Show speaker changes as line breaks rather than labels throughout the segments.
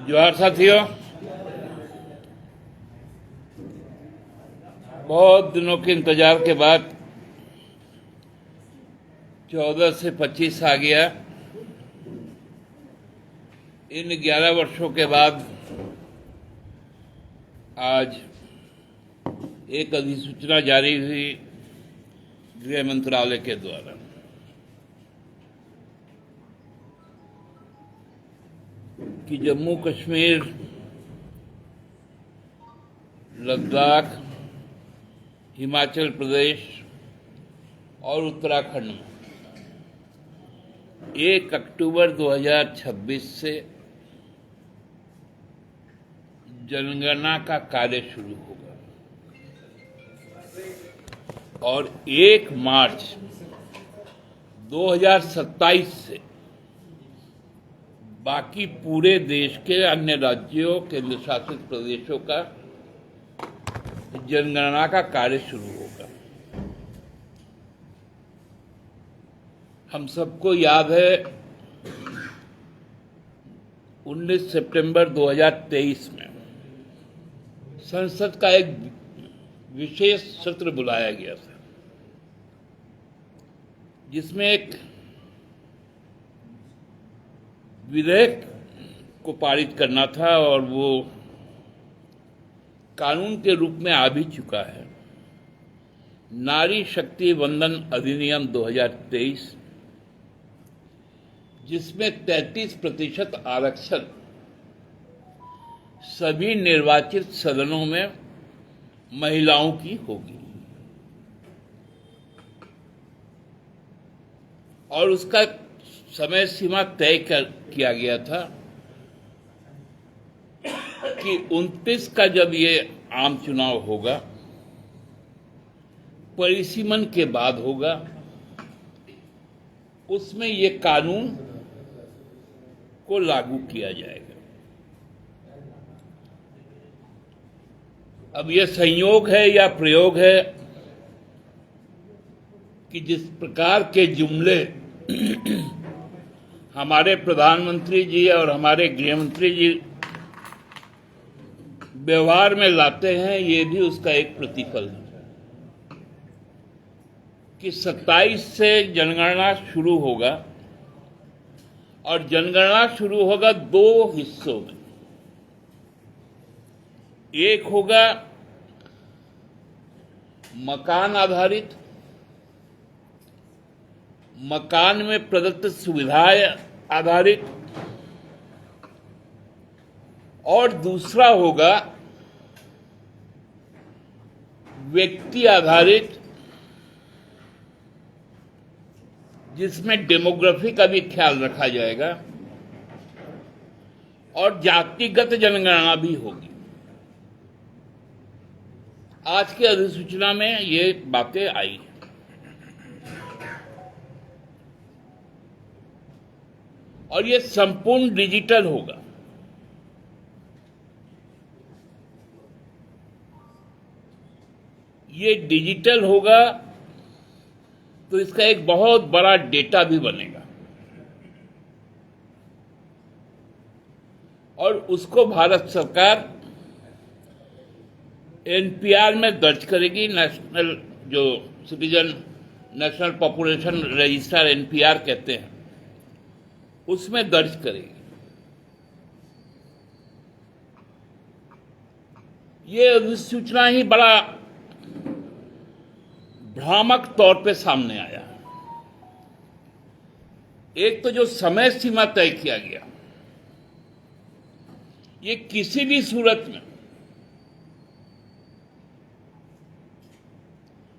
जोहार साथियों, बहुत दिनों के इंतजार के बाद 14 से 25 आ गया। इन 11 वर्षों के बाद आज एक अधिसूचना जारी हुई गृह मंत्रालय के द्वारा कि जम्मू कश्मीर, लद्दाख, हिमाचल प्रदेश और उत्तराखंड में 1 अक्टूबर 2026 से जनगणना का कार्य शुरू होगा और 1 मार्च 2027 से बाकी पूरे देश के अन्य राज्यों, केंद्र शासित प्रदेशों का जनगणना का कार्य शुरू होगा। हम सबको याद है 19 सितंबर 2023 में संसद का एक विशेष सत्र बुलाया गया था, जिसमें एक विधेयक को पारित करना था और वो कानून के रूप में आ भी चुका है। नारी शक्ति वंदन अधिनियम 2023, जिसमें 33% आरक्षण सभी निर्वाचित सदनों में महिलाओं की होगी और उसका समय सीमा तय किया गया था कि 29 का जब ये आम चुनाव होगा, परिसीमन के बाद होगा, उसमें ये कानून को लागू किया जाएगा। अब ये संयोग है या प्रयोग है कि जिस प्रकार के जुमले हमारे प्रधानमंत्री जी और हमारे गृहमंत्री जी व्यवहार में लाते हैं, ये भी उसका एक प्रतिफल है कि 27 से जनगणना शुरू होगा और जनगणना शुरू होगा 2 हिस्सों में। एक होगा मकान आधारित, मकान में प्रदत्त सुविधाएं आधारित, और दूसरा होगा व्यक्ति आधारित, जिसमें डेमोग्राफी का भी ख्याल रखा जाएगा और जातिगत जनगणना भी होगी। आज की अधिसूचना में ये बातें आई। और ये संपूर्ण डिजिटल होगा। ये डिजिटल होगा तो इसका एक बहुत बड़ा डेटा भी बनेगा और उसको भारत सरकार एनपीआर में दर्ज करेगी। नेशनल जो citizen national population register NPR कहते हैं, उसमें दर्ज करेगी। ये अधिसूचना ही बड़ा भ्रामक तौर पे सामने आया। एक तो जो समय सीमा तय किया गया, ये किसी भी सूरत में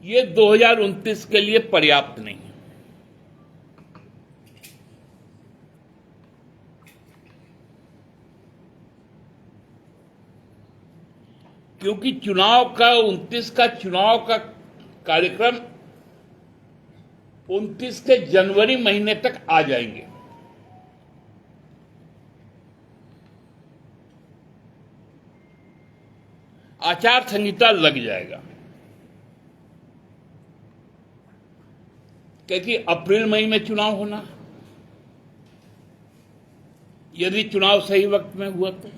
ये 2029 के लिए पर्याप्त नहीं है, क्योंकि चुनाव का 29 का चुनाव का कार्यक्रम 29 के जनवरी महीने तक आ जाएंगे। आचार संहिता लग जाएगा, क्योंकि अप्रैल मई में चुनाव होना, यदि चुनाव सही वक्त में हुआ तो।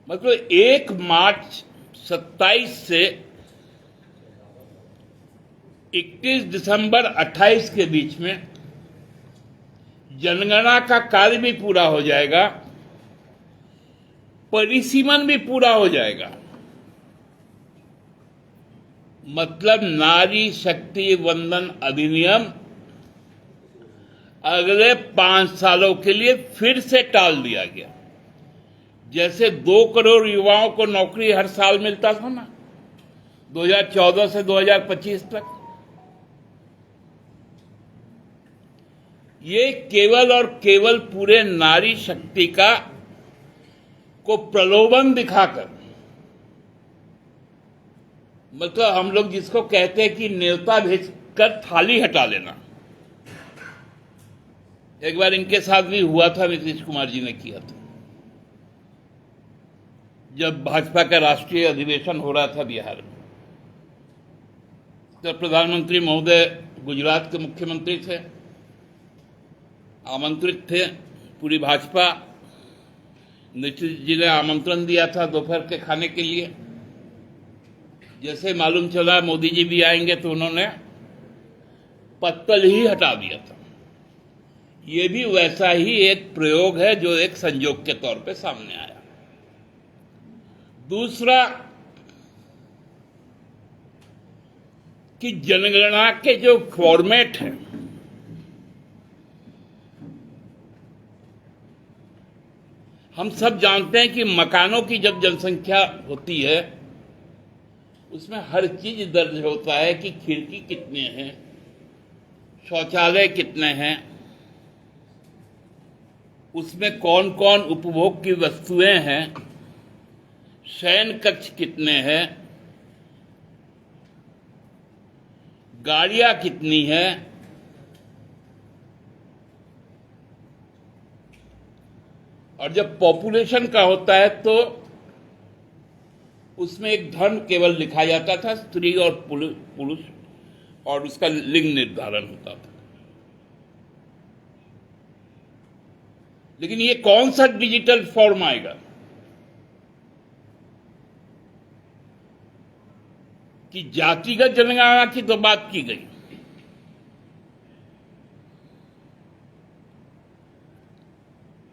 मतलब 1 मार्च 27 से 31 दिसंबर 28 के बीच में जनगणना का कार्य भी पूरा हो जाएगा, परिसीमन भी पूरा हो जाएगा। मतलब नारी शक्ति वंदन अधिनियम अगले 5 सालों के लिए फिर से टाल दिया गया। जैसे 2 करोड़ युवाओं को नौकरी हर साल मिलता था ना 2014 से 2025 तक, ये केवल और केवल पूरे नारी शक्ति को प्रलोभन दिखाकर, मतलब हम लोग जिसको कहते हैं कि न्योता भेजकर थाली हटा लेना। एक बार इनके साथ भी हुआ था, नीतीश कुमार जी ने किया था जब भाजपा का राष्ट्रीय अधिवेशन हो रहा था बिहार में। तो प्रधानमंत्री महोदय गुजरात के मुख्यमंत्री थे, आमंत्रित थे पूरी भाजपा। नीतीश जी ने आमंत्रण दिया था दोपहर के खाने के लिए। जैसे मालूम चला मोदी जी भी आएंगे तो उन्होंने पत्तल ही हटा दिया था। ये भी वैसा ही एक प्रयोग है जो एक संयोग के तौर पे सामने आया। दूसरा कि जनगणना के जो फॉर्मेट है, हम सब जानते हैं कि मकानों की जब जनसंख्या होती है उसमें हर चीज दर्ज होता है कि खिड़की कितने हैं, शौचालय कितने हैं, उसमें कौन कौन उपभोग की वस्तुएं हैं, शयन कक्ष कितने हैं, गाड़ियां कितनी हैं, और जब पॉपुलेशन का होता है तो उसमें एक धर्म केवल लिखा जाता था, स्त्री और पुरुष, और उसका लिंग निर्धारण होता था। लेकिन ये कौन सा डिजिटल फॉर्म आएगा कि जातिगत जनगणना की तो बात की गई,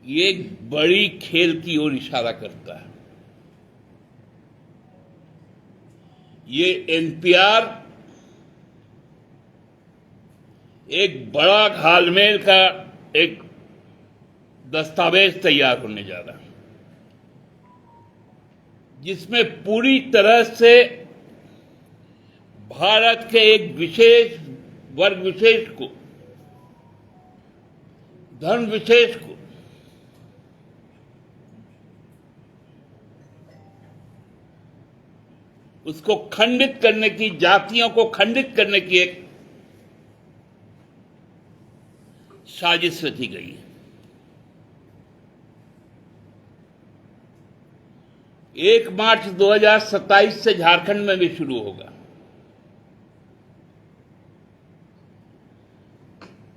ये एक बड़ी खेल की ओर इशारा करता है। ये एनपीआर एक बड़ा घालमेल का एक दस्तावेज तैयार होने जा रहा है, जिसमें पूरी तरह से भारत के एक विशेष वर्ग विशेष को, धर्म विशेष को उसको खंडित करने की, जातियों को खंडित करने की एक साजिश रची गई है। 1 मार्च 2027 से झारखंड में भी शुरू होगा।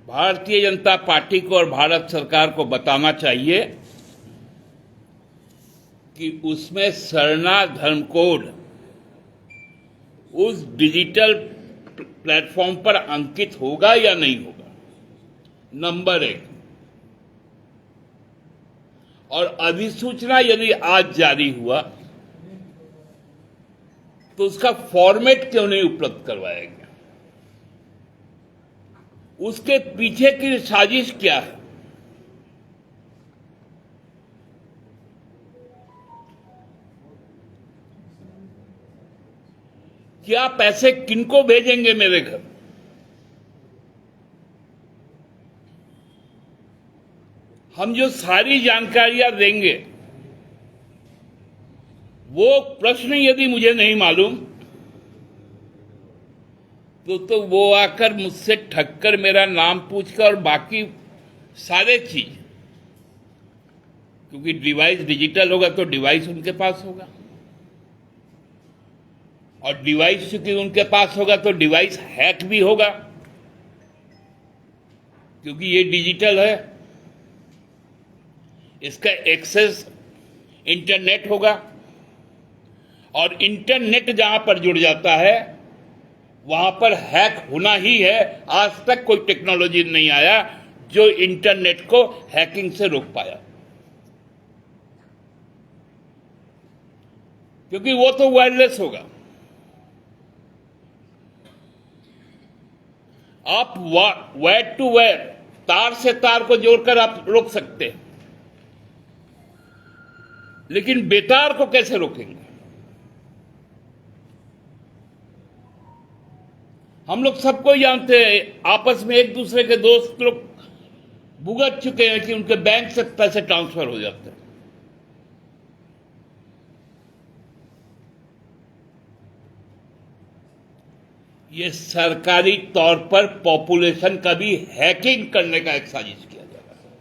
भारतीय जनता पार्टी को और भारत सरकार को बताना चाहिए कि उसमें सरना धर्म कोड उस डिजिटल प्लेटफॉर्म पर अंकित होगा या नहीं होगा, नंबर 1। और अधिसूचना यदि आज जारी हुआ तो उसका फॉर्मेट क्यों नहीं उपलब्ध करवाया गया? उसके पीछे की साजिश क्या है? क्या पैसे किनको भेजेंगे मेरे घर? हम जो सारी जानकारियां देंगे वो प्रश्न यदि मुझे नहीं मालूम तो वो आकर मुझसे ठगकर मेरा नाम पूछकर और बाकी सारे चीज, क्योंकि डिवाइस डिजिटल होगा तो डिवाइस उनके पास होगा, और डिवाइस चूंकि उनके पास होगा तो डिवाइस हैक भी होगा। क्योंकि ये डिजिटल है, इसका एक्सेस इंटरनेट होगा, और इंटरनेट जहां पर जुड़ जाता है वहां पर हैक होना ही है। आज तक कोई टेक्नोलॉजी नहीं आया जो इंटरनेट को हैकिंग से रोक पाया, क्योंकि वो तो वायरलेस होगा। आप वायर टू वायर, तार से तार को जोड़कर आप रोक सकते हैं, लेकिन बेतार को कैसे रोकेंगे? हम लोग सबको जानते हैं, आपस में एक दूसरे के दोस्त लोग भुगत चुके हैं कि उनके बैंक से पैसे ट्रांसफर हो जाते हैं। ये सरकारी तौर पर पॉपुलेशन का भी हैकिंग करने का एक साजिश किया जा रहा है।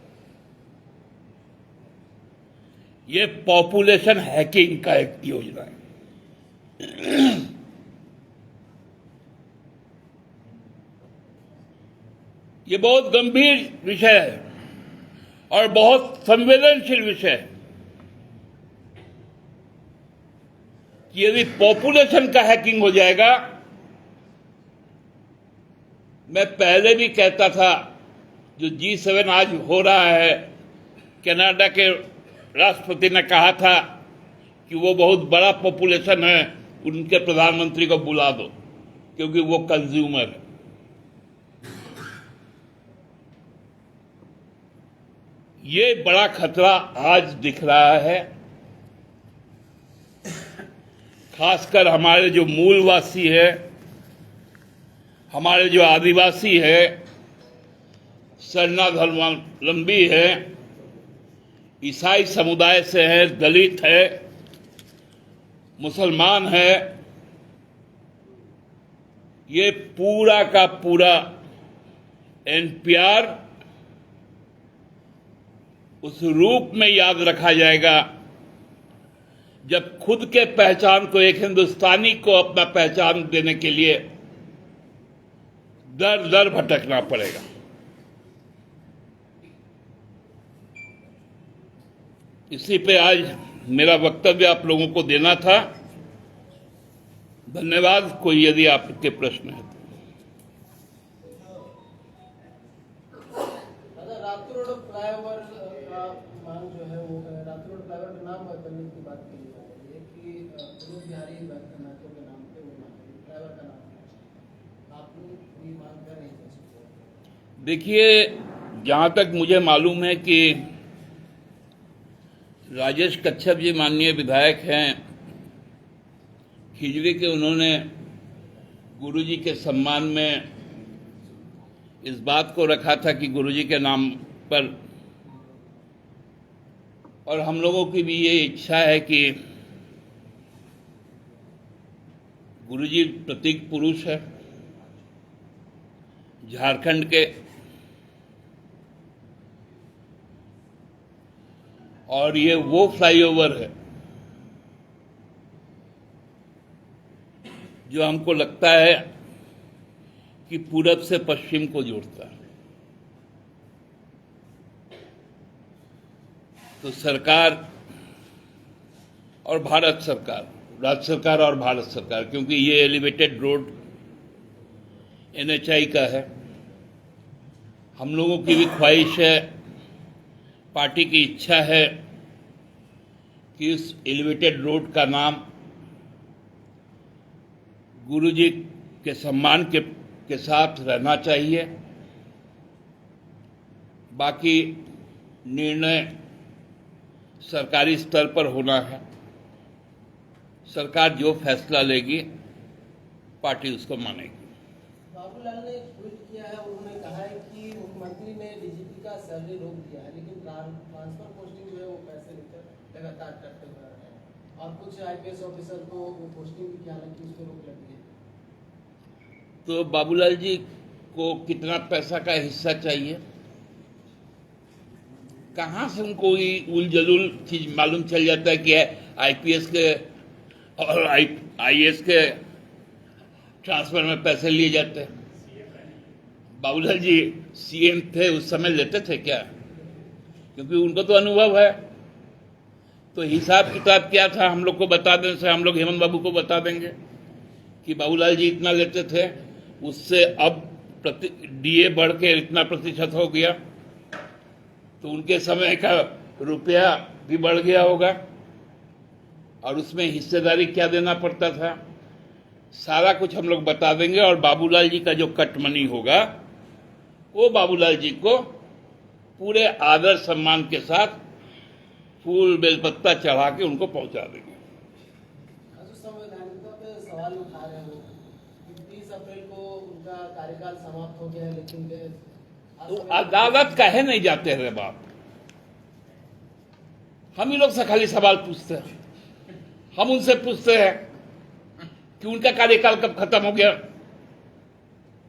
ये पॉपुलेशन हैकिंग का एक योजना है। ये बहुत गंभीर विषय है और बहुत संवेदनशील विषय है कि यदि पॉपुलेशन का हैकिंग हो जाएगा, मैं पहले भी कहता था, जो G7 आज हो रहा है, कनाडा के राष्ट्रपति ने कहा था कि वो बहुत बड़ा पॉपुलेशन है, उनके प्रधानमंत्री को बुला दो क्योंकि वो कंज्यूमर है। ये बड़ा खतरा आज दिख रहा है, खासकर हमारे जो मूलवासी है, हमारे जो आदिवासी है, सरना धर्मावलंबी है, ईसाई समुदाय से है, दलित है, मुसलमान है, ये पूरा का पूरा एनपीआर उस रूप में याद रखा जाएगा जब खुद के पहचान को, एक हिंदुस्तानी को अपना पहचान देने के लिए दर दर भटकना पड़ेगा। इसी पे आज मेरा वक्तव्य आप लोगों को देना था। धन्यवाद। कोई यदि आपके प्रश्न है
तो। रातू रोड फ्लाईओवर का मांग जो है वो रातू रोड फ्लाईओवर का नाम बदलने की बात की जा रही है कि प्रमोद बिहारी महतो के नाम पे वो फ्लाईओवर का नाम आप लोग ये मांग कर रहे हैं?
देखिए, जहां तक मुझे मालूम है कि राजेश कच्छप जी माननीय विधायक हैं खिजड़ी के, उन्होंने गुरुजी के सम्मान में इस बात को रखा था कि गुरुजी के नाम पर, और हम लोगों की भी ये इच्छा है कि गुरुजी प्रतीक पुरुष है झारखंड के, और ये वो फ्लाईओवर है जो हमको लगता है कि पूरब से पश्चिम को जोड़ता है। तो सरकार और भारत सरकार, राज्य सरकार और भारत सरकार, क्योंकि ये एलिवेटेड रोड NHAI का है, हम लोगों की भी ख्वाहिश है, पार्टी की इच्छा है कि इस एलिवेटेड रोड का नाम गुरुजी के सम्मान के साथ रहना चाहिए। बाकी निर्णय सरकारी स्तर पर होना है। सरकार जो फैसला लेगी पार्टी उसको मानेगी।
बाबूलाल ने ट्वीट किया है, उन्होंने कहा है कि मुख्यमंत्री ने डीजीपी का सैलरी रोक दिया है, लेकिन ट्रांसफर पोस्टिंग जो है वो पैसे लेकर लगातार करते हुए रहे हैं, और कुछ IPS ऑफिसर को वो पोस्टिंग भी किया, हालांकि उसको रोक लगी है।
तो बाबूलाल जी को कितना पैसा का हिस्सा चाहिए? कहां से उनको उलझुल चीज मालूम चल जाता है कि IPS के और IAS के ट्रांसफर में पैसे लिए जाते हैं? बाबूलाल जी सीएम थे उस समय लेते थे क्या? क्योंकि उनको तो अनुभव है। तो हिसाब किताब क्या था हम लोग को बता दें से हम लोग हेमंत बाबू को बता देंगे कि बाबूलाल जी इतना लेते थे, उससे अब डीए बढ़ के इतना प्रतिशत हो गया, तो उनके समय का रुपया भी बढ़ गया होगा और उसमें हिस्सेदारी क्या देना पड़ता था, सारा कुछ हम लोग बता देंगे। और बाबूलाल जी का जो कट मनी होगा वो बाबूलाल जी को पूरे आदर सम्मान के साथ फूल बेलपत्ता चढ़ा के उनको पहुंचा देंगे।
संवैधानिकता पे सवाल उठा रहे हो कि 30 अप्रैल को उनका कार्यकाल समाप्त हो गया है, लेकिन
तो अदालत काहे नहीं जाते रे बाप? हम ही लोग से खाली सवाल पूछते हैं। हम उनसे पूछते हैं कि उनका कार्यकाल कब खत्म हो गया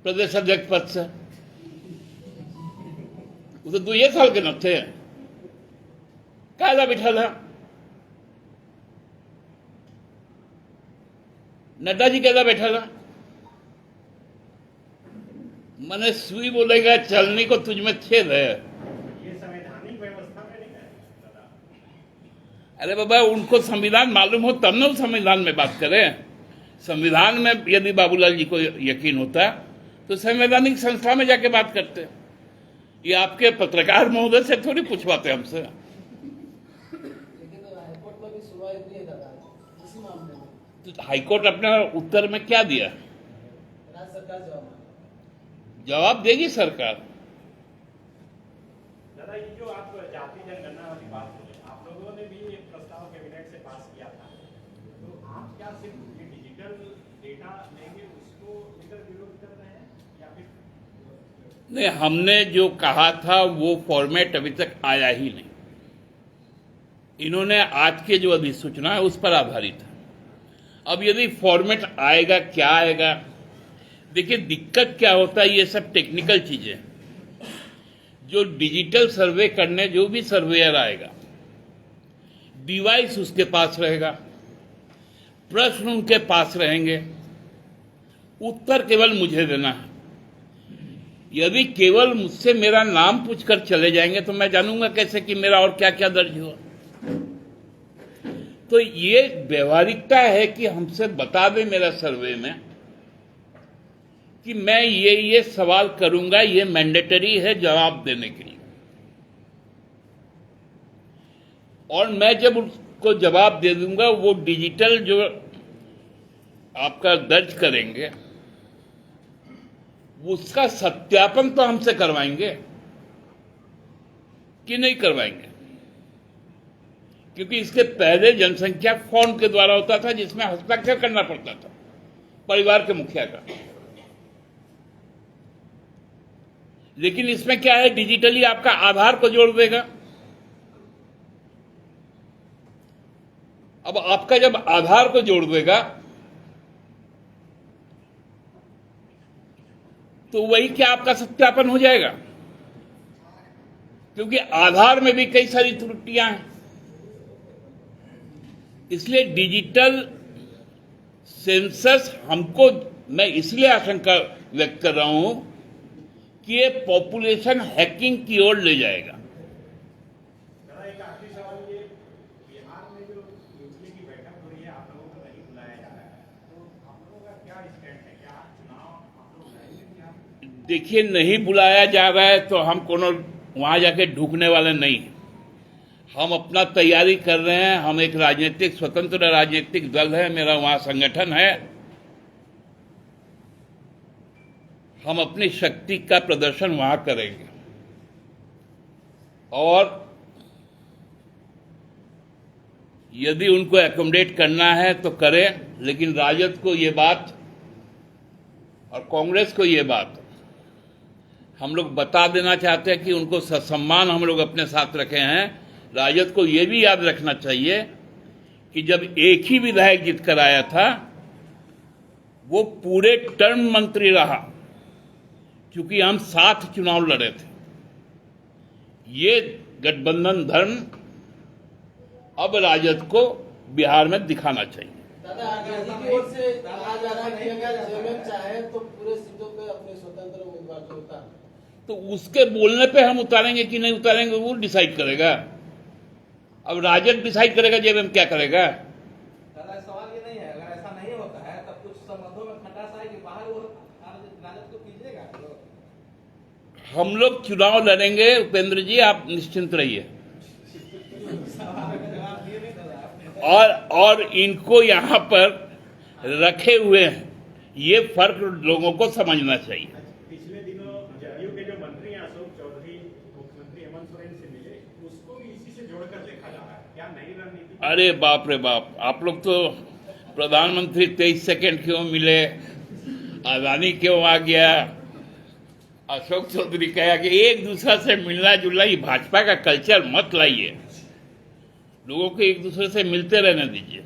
प्रदेश अध्यक्ष पद से? वो तो 2 साल के न थे, कायदा बिठा था। नड्डा जी कैसा बैठा था? मैंने सुई बोलेगा चलने को तुझ में छेद है।
ये संवैधानिक व्यवस्था में नहीं है।
अरे बाबा, उनको संविधान मालूम हो तब ना संविधान में बात करें। संविधान में यदि बाबूलाल जी को यकीन होता तो संवैधानिक संस्था में जाके बात करते। ये आपके पत्रकार महोदय से थोड़ी पूछवाते हमसे।
लेकिन हाईकोर्ट में भी सुनवाई हुई है दादा इसी मामले में।
तो हाईकोर्ट अपने उत्तर में क्या दिया?
राज्य सरकार
जवाब देगी सरकार।
दादा, ये जो आप जाति जनगणना वाली बात बोले, आप लोगों ने भी एक प्रस्ताव कैबिनेट से पास किया था, तो आप क्या सिर्फ ये डिजिटल डेटा लेंगे उसको लेकर विरोध कर रहे हैं या फिर?
नहीं, हमने जो कहा था वो फॉर्मेट अभी तक आया ही नहीं। इन्होंने आज के जो अधिसूचना है उस पर आधारित है। अब यदि फॉर्मेट आएगा, क्या आएगा? देखिए, दिक्कत क्या होता है, ये सब टेक्निकल चीजें। जो डिजिटल सर्वे करने जो भी सर्वेयर आएगा, डिवाइस उसके पास रहेगा, प्रश्न उनके पास रहेंगे, उत्तर केवल मुझे देना है। यदि केवल मुझसे मेरा नाम पूछकर चले जाएंगे तो मैं जानूंगा कैसे कि मेरा और क्या क्या दर्ज हुआ? तो ये व्यवहारिकता है कि हमसे बता दें मेरा सर्वे में कि मैं ये सवाल करूंगा, ये मैंडेटरी है जवाब देने के लिए। और मैं जब उसको जवाब दे दूंगा, वो डिजिटल जो आपका दर्ज करेंगे उसका सत्यापन तो हमसे करवाएंगे कि नहीं करवाएंगे? क्योंकि इसके पहले जनसंख्या फॉर्म के द्वारा होता था जिसमें हस्ताक्षर करना पड़ता था परिवार के मुखिया का। लेकिन इसमें क्या है, डिजिटली आपका आधार को जोड़ देगा। अब आपका जब आधार को जोड़ देगा तो वही क्या आपका सत्यापन हो जाएगा, क्योंकि आधार में भी कई सारी त्रुटियां हैं। इसलिए डिजिटल सेंसस हमको, मैं इसलिए आशंका व्यक्त कर रहा हूं कि ये पॉपुलेशन हैकिंग की ओर ले जाएगा।
दादा, एक आखिरी सवाल, ये बिहार में जो यूपीए की बैठक हो रही है, आप लोगों को नहीं बुलाया जा रहा है, तो आप लोगों का क्या स्टैंड है? क्या चुनाव आप लोग लड़ेंगे क्या?
देखिए, नहीं बुलाया जा रहा है तो हम कोनो वहां जाके ढूंढने वाले नहीं। हम अपना तैयारी कर रहे हैं। हम एक राजनीतिक, स्वतंत्र राजनीतिक दल है, मेरा वहां संगठन है। हम अपनी शक्ति का प्रदर्शन वहां करेंगे और यदि उनको एकोमोडेट करना है तो करें। लेकिन राजद को ये बात और कांग्रेस को ये बात हम लोग बता देना चाहते हैं कि उनको ससम्मान हम लोग अपने साथ रखे हैं। राजद को ये भी याद रखना चाहिए कि जब एक ही विधायक जीत कर आया था वो पूरे टर्म मंत्री रहा, क्योंकि हम 7 चुनाव लड़े थे। ये गठबंधन धर्म अब राजद को बिहार में दिखाना चाहिए।
दादा, आरजेडी की ओर से कहा जा रहा है कि अगर जेएमएम चाहे तो पूरे सीटों पे अपने स्वतंत्र उम्मीदवार तो उतार।
तो उसके बोलने पे हम उतारेंगे कि नहीं उतारेंगे वो डिसाइड करेगा। अब राजद डिसाइड करेगा जेएमएम क्या करेगा।
दादा सवाल ये नहीं है, अगर ऐसा नहीं होता है तब कुछ संबंधों में खटास आए कि बाहर वो राजद को कीजिएगा तो
हम लोग चुनाव लड़ेंगे उपेंद्र जी, आप निश्चिंत रहिए।
सवाल का जवाब दिए नहीं दादा आपने।
और इनको यहाँ पर रखे हुए हैं, ये फर्क लोगों को समझना चाहिए।
पिछले दिनों जदयू के जो मंत्री हैं अशोक चौधरी मुख्यमंत्री हेमंत सोरेन से मिले, उसको भी इसी से जोड़कर देखा जा रहा है, क्या नई रणनीति?
अरे बाप रे बाप, आप लोग तो प्रधानमंत्री 23 सेकंड क्यों मिले, अदानी क्यों आ गया, अशोक चौधरी कहा कि एक दूसरे से मिलना जुलना, ये भाजपा का कल्चर मत लाइए, लोगों को एक दूसरे से मिलते रहने दीजिए।